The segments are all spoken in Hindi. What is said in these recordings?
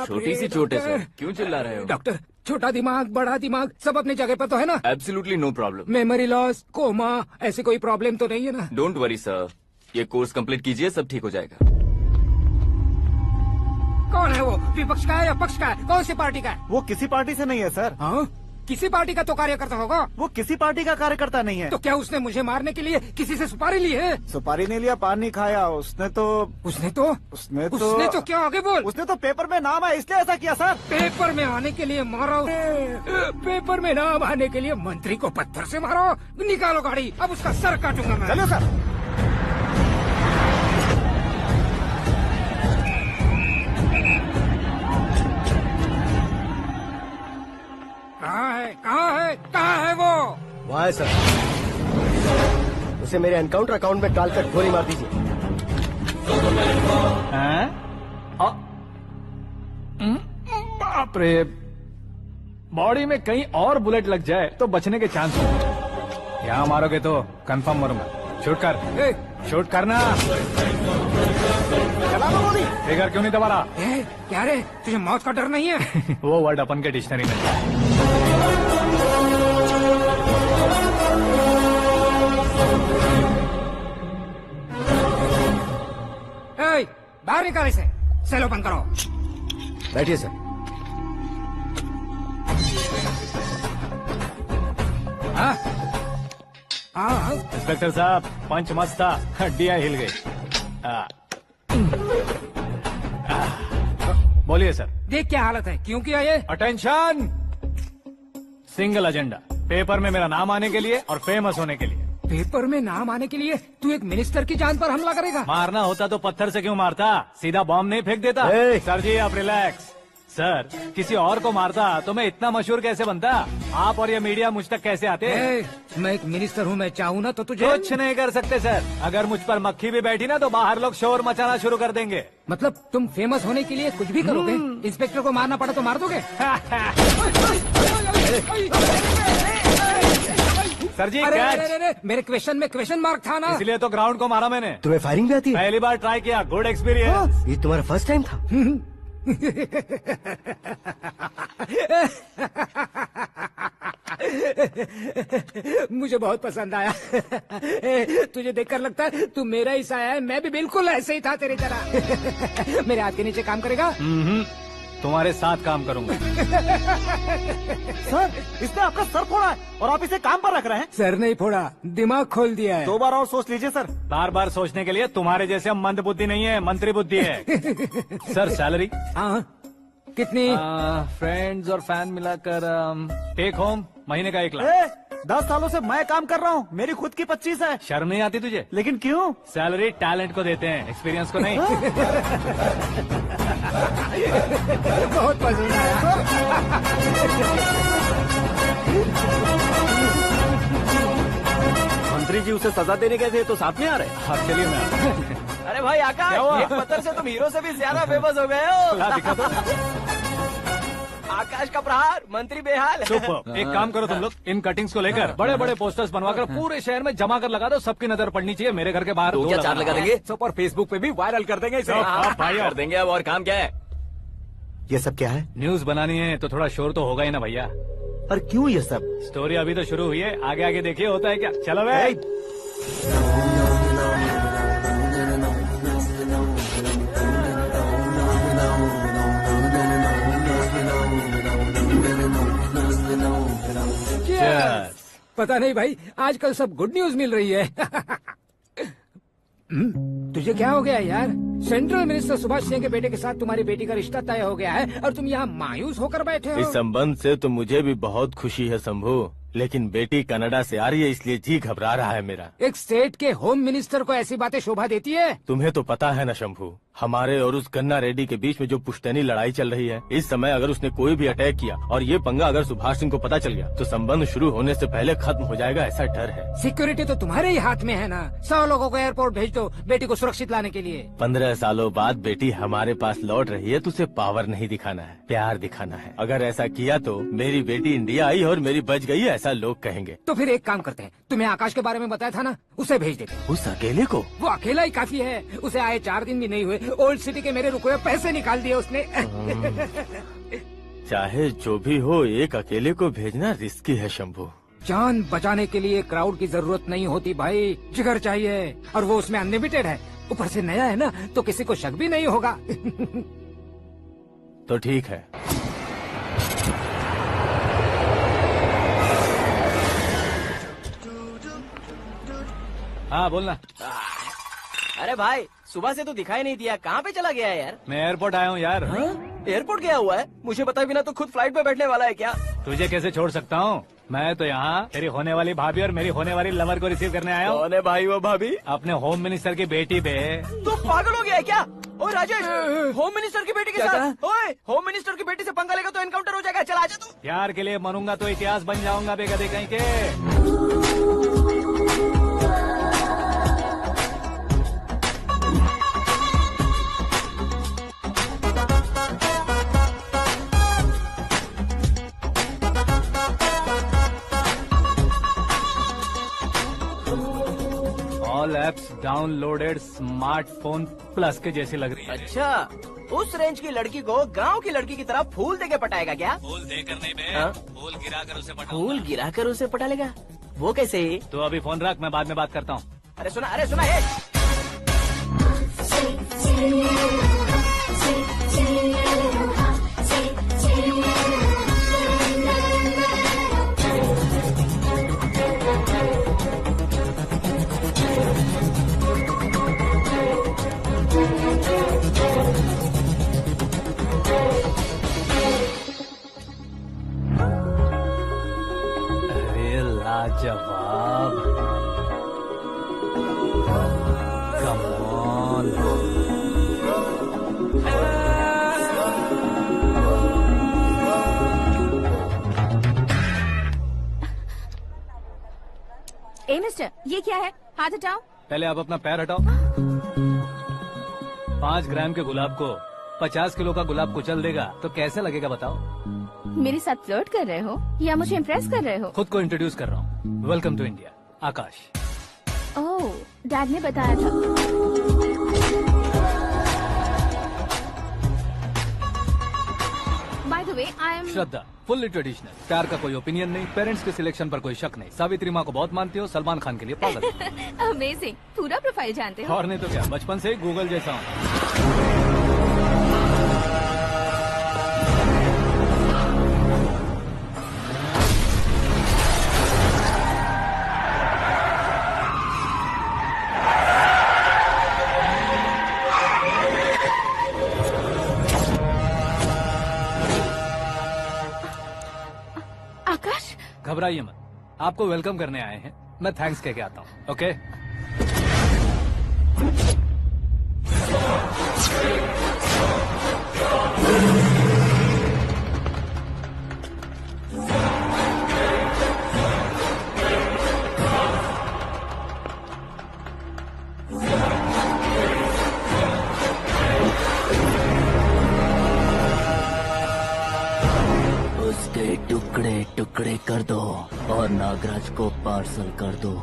छोटी सी चोट है सर, क्यों चिल्ला रहे हो? डॉक्टर, छोटा दिमाग बड़ा दिमाग सब अपनी जगह पर तो है ना? Absolutely no problem. Memory loss, coma, ऐसी कोई प्रॉब्लम तो नहीं है ना? डोंट वरी सर, ये कोर्स कंप्लीट कीजिए, सब ठीक हो जाएगा। कौन है वो? विपक्ष का है या पक्ष का है? कौन सी पार्टी का है? वो किसी पार्टी से नहीं है सर। हाँ? किसी पार्टी का तो कार्यकर्ता होगा। वो किसी पार्टी का कार्यकर्ता नहीं है। तो क्या उसने मुझे मारने के लिए किसी से सुपारी ली है? सुपारी नहीं लिया, पान नहीं खाया। उसने तो क्या आगे बोल? उसने तो पेपर में नाम है इसलिए ऐसा किया सर। पेपर में आने के लिए मारा? पेपर में नाम आने के लिए मंत्री को पत्थर से मारो? निकालो गाड़ी, अब उसका सर काटूंगा मैं। चलो सर। कहाँ है वो? वहाँ है सर। उसे मेरे एनकाउंटर अकाउंट में डालकर गोली मार दीजिए। बाप रे, बॉडी में कहीं और बुलेट लग जाए तो बचने के चांस हो। यहाँ मारोगे तो कंफर्म मरूंगा। शूट कर, शूट करना। चला दो गोली। फिगर क्यों नहीं दबा रहा? क्या रे, तुझे मौत का डर नहीं है? वो वर्ड अपन के डिक्शनरी में। बाहर निकाल इसे, सेल ओपन करो। बैठिए सर। इंस्पेक्टर साहब, पंच मस्त था, हड्डियां हिल गई। बोलिए सर। देख क्या हालत है, क्यों किया ये? अटेंशन, सिंगल एजेंडा, पेपर में मेरा नाम आने के लिए और फेमस होने के लिए। पेपर में नाम आने के लिए तू एक मिनिस्टर की जान पर हमला करेगा? मारना होता तो पत्थर से क्यों मारता, सीधा बॉम्ब नहीं फेंक देता। सर जी आप रिलैक्स। सर, किसी और को मारता तो मैं इतना मशहूर कैसे बनता? आप और ये मीडिया मुझ तक कैसे आते? मैं एक मिनिस्टर हूँ, मैं चाहूँ ना तो तुझे कुछ नहीं कर सकते सर। अगर मुझ पर मक्खी भी बैठी ना तो बाहर लोग शोर मचाना शुरू कर देंगे। मतलब तुम फेमस होने के लिए कुछ भी करोगे? इंस्पेक्टर को मारना पड़ा तो मार दोगे? सर जी अरे, मेरे क्वेश्चन में क्वेश्चन मार्क था ना, इसलिए तो ग्राउंड को मारा मैंने। तुम्हें फायरिंग भी आती है? पहली बार ट्राई किया, गुड एक्सपीरियंस। ये तुम्हारा फर्स्ट टाइम था? मुझे बहुत पसंद आया। तुझे देखकर लगता है तू मेरा ही साया है। मैं भी बिल्कुल ऐसे ही था तेरी तरह। मेरे हाथ के नीचे काम करेगा? तुम्हारे साथ काम करूंगा। सर, इसने आपका सर फोड़ा है और आप इसे काम पर रख रहे हैं? सर नहीं फोड़ा, दिमाग खोल दिया है। 2 बार और सोच लीजिए सर। बार बार सोचने के लिए तुम्हारे जैसे मंद बुद्धि नहीं है, मंत्री बुद्धि है। Sir salary? हाँ, कितनी? फ्रेंड्स और फैन मिलाकर टेक होम महीने का 1 लाख। 10 सालों से मैं काम कर रहा हूँ, मेरी खुद की 25 है। शर्म नहीं आती तुझे? लेकिन क्यों? सैलरी टैलेंट को देते हैं, एक्सपीरियंस को नहीं। बहुत पसंद आया। मंत्री जी उसे सजा देने गए थे तो साथ में आ रहे? हाँ चलिए मैं। अरे भाई आकाश, एक पत्थर से तुम हीरो से भी ज्यादा फेमस हो गए हो। दिखा तो। आकाश का प्रहार, मंत्री बेहाल। सुपर। एक काम करो तुम लोग, इन कटिंग्स को लेकर बड़े बड़े पोस्टर्स बनवाकर पूरे शहर में जमा कर लगा दो। सबकी नजर पड़नी चाहिए। मेरे घर के बाहर 2 या 4 लगा देंगे। और फेसबुक पे भी वायरल कर देंगे इसे। भाई कर देंगे। अब और काम क्या है? ये सब क्या है? न्यूज बनानी है तो थोड़ा शोर तो होगा ही ना भैया। और क्यों ये सब? स्टोरी अभी तो शुरू हुई है, आगे आगे देखिए होता है क्या। चलो भाई। पता नहीं भाई, आजकल सब गुड न्यूज मिल रही है। तुझे क्या हो गया यार? सेंट्रल मिनिस्टर सुभाष सिंह के बेटे के साथ तुम्हारी बेटी का रिश्ता तय हो गया है और तुम यहाँ मायूस होकर बैठे हो। इस संबंध से तो मुझे भी बहुत खुशी है शंभू, लेकिन बेटी कनाडा से आ रही है इसलिए जी घबरा रहा है मेरा। एक स्टेट के होम मिनिस्टर को ऐसी बातें शोभा देती है? तुम्हें तो पता है ना शंभू, हमारे और उस गन्ना रेड्डी के बीच में जो पुश्तैनी लड़ाई चल रही है। इस समय अगर उसने कोई भी अटैक किया और ये पंगा अगर सुभाष सिंह को पता चल गया तो संबंध शुरू होने से पहले खत्म हो जाएगा, ऐसा डर है। सिक्योरिटी तो तुम्हारे ही हाथ में है ना। 100 लोगों को एयरपोर्ट भेज दो बेटी को सुरक्षित लाने के लिए। 15 सालों बाद बेटी हमारे पास लौट रही है तो उसे पावर नहीं दिखाना है, प्यार दिखाना है। अगर ऐसा किया तो मेरी बेटी इंडिया आई और मेरी बच गई, ऐसा लोग कहेंगे। तो फिर एक काम करते हैं, तुम्हें आकाश के बारे में बताया था ना, उसे भेज देते हैं। उस अकेले को? वो अकेला ही काफी है। उसे आए 4 दिन भी नहीं हुए ओल्ड सिटी के मेरे रुके हुए पैसे निकाल दिए उसने। चाहे जो भी हो, एक अकेले को भेजना रिस्की है शंभू। जान बचाने के लिए क्राउड की जरूरत नहीं होती भाई, जिगर चाहिए, और वो उसमें अनलिमिटेड है। ऊपर से नया है ना, तो किसी को शक भी नहीं होगा। तो ठीक है। हाँ बोलना। अरे भाई, सुबह से तो दिखाई नहीं दिया, कहाँ पे चला गया है यार? मैं एयरपोर्ट आया हूँ यार। एयरपोर्ट गया हुआ है? मुझे बताए बिना तो खुद फ्लाइट पे बैठने वाला है क्या? तुझे कैसे छोड़ सकता हूँ? मैं तो यहाँ तेरी होने वाली भाभी और मेरी होने वाली लवर को रिसीव करने आया हूँ। कौन है भाई वो भाभी? अपने होम मिनिस्टर की बेटी पे। तो पागल हो गया है क्या? ओए राजेश, होम मिनिस्टर की बेटी के साथ? ओए, होम मिनिस्टर की बेटी से पंगा लेगा तो एनकाउंटर हो जाएगा। चल आजा तू। प्यार के लिए मरूंगा तो इतिहास बन जाऊंगा बेगदे कहीं के। All apps downloaded smartphone plus के जैसी लग रही है। अच्छा, उस रेंज की लड़की को गांव की लड़की की तरह फूल देके पटाएगा क्या? फूल देकर नहीं बे, हाँ? फूल गिराकर उसे फूल गिराकर उसे पटा लेगा? वो कैसे? तो अभी फोन रख, मैं बाद में बात करता हूँ। अरे सुना ये। अरे लाजवाब, कम ऑन। ए मिस्टर, ये क्या है? हाथ हटाओ। पहले आप अपना पैर हटाओ। 5 ग्राम के गुलाब को 50 किलो का गुलाब कुचल देगा तो कैसे लगेगा बताओ? मेरे साथ फ्लर्ट कर रहे हो या मुझे इम्प्रेस कर रहे हो? खुद को इंट्रोड्यूस कर रहा हूँ। Welcome to India, Akash. Oh, dad ने बताया था। By the way, I am Shraddha, fully traditional. प्यार का कोई ओपिनियन नहीं, पेरेंट्स के सिलेक्शन पर कोई शक नहीं। सावित्री माँ को बहुत मानती हो, सलमान खान के लिए पागल। अमेजिंग, पूरा प्रोफाइल जानते हो। और नहीं तो क्या, बचपन से ही गूगल जैसा हूँ। आकाश, घबराइए मत, आपको वेलकम करने आए हैं। मैं थैंक्स कह के आता हूँ। ओके, उसके टुकड़े टुकड़े कर दो और नागराज को पार्सल कर दो।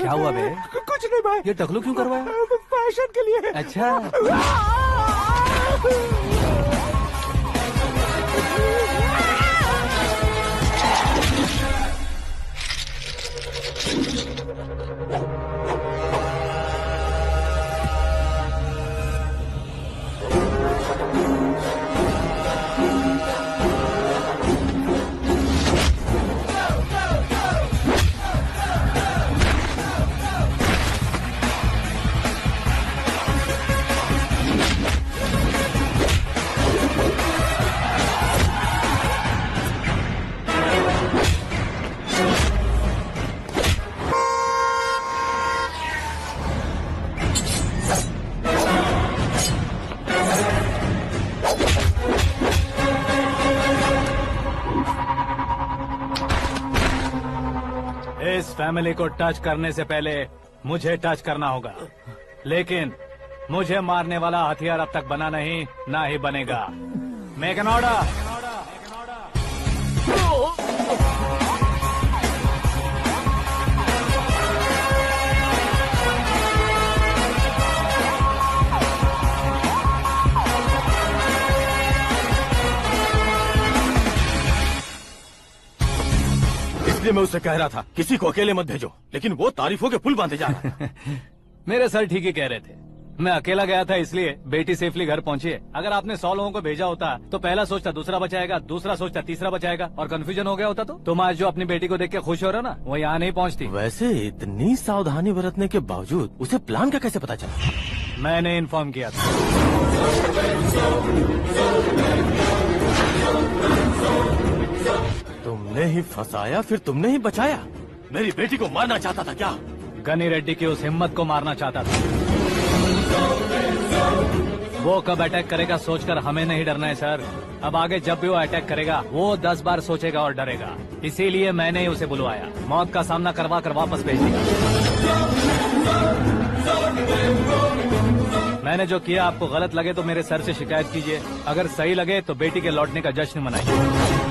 क्या हुआ बे? कुछ नहीं भाई, ये टकलू क्यों करवाया? फैशन के लिए। अच्छा, इस फैमिली को टच करने से पहले मुझे टच करना होगा, लेकिन मुझे मारने वाला हथियार अब तक बना नहीं, ना ही बनेगा। Make an order. इसलिए मैं उससे कह रहा था किसी को अकेले मत भेजो, लेकिन वो तारीफों के पुल बांधे जा रहा है। मेरे सर ठीक ही कह रहे थे। मैं अकेला गया था इसलिए बेटी सेफली घर पहुंची है। अगर आपने 100 लोगों को भेजा होता तो पहला सोचता दूसरा बचाएगा, दूसरा सोचता तीसरा बचाएगा, और कंफ्यूजन हो गया होता तो तुम आज जो अपनी बेटी को देख के खुश हो रहे हो ना, वो यहाँ नहीं पहुँचती। वैसे इतनी सावधानी बरतने के बावजूद उसे प्लान का कैसे पता चला? मैंने इन्फॉर्म किया था। तुमने ही फंसाया, फिर तुमने ही बचाया। मेरी बेटी को मारना चाहता था क्या? गनी रेड्डी की उस हिम्मत को मारना चाहता था। वो कब अटैक करेगा सोचकर हमें नहीं डरना है सर। अब आगे जब भी वो अटैक करेगा वो 10 बार सोचेगा और डरेगा। इसीलिए मैंने ही उसे बुलवाया। मौत का सामना करवा कर वापस भेज दिया। मैंने जो किया आपको गलत लगे तो मेरे सर से शिकायत कीजिए, अगर सही लगे तो बेटी के लौटने का जश्न मनाइए।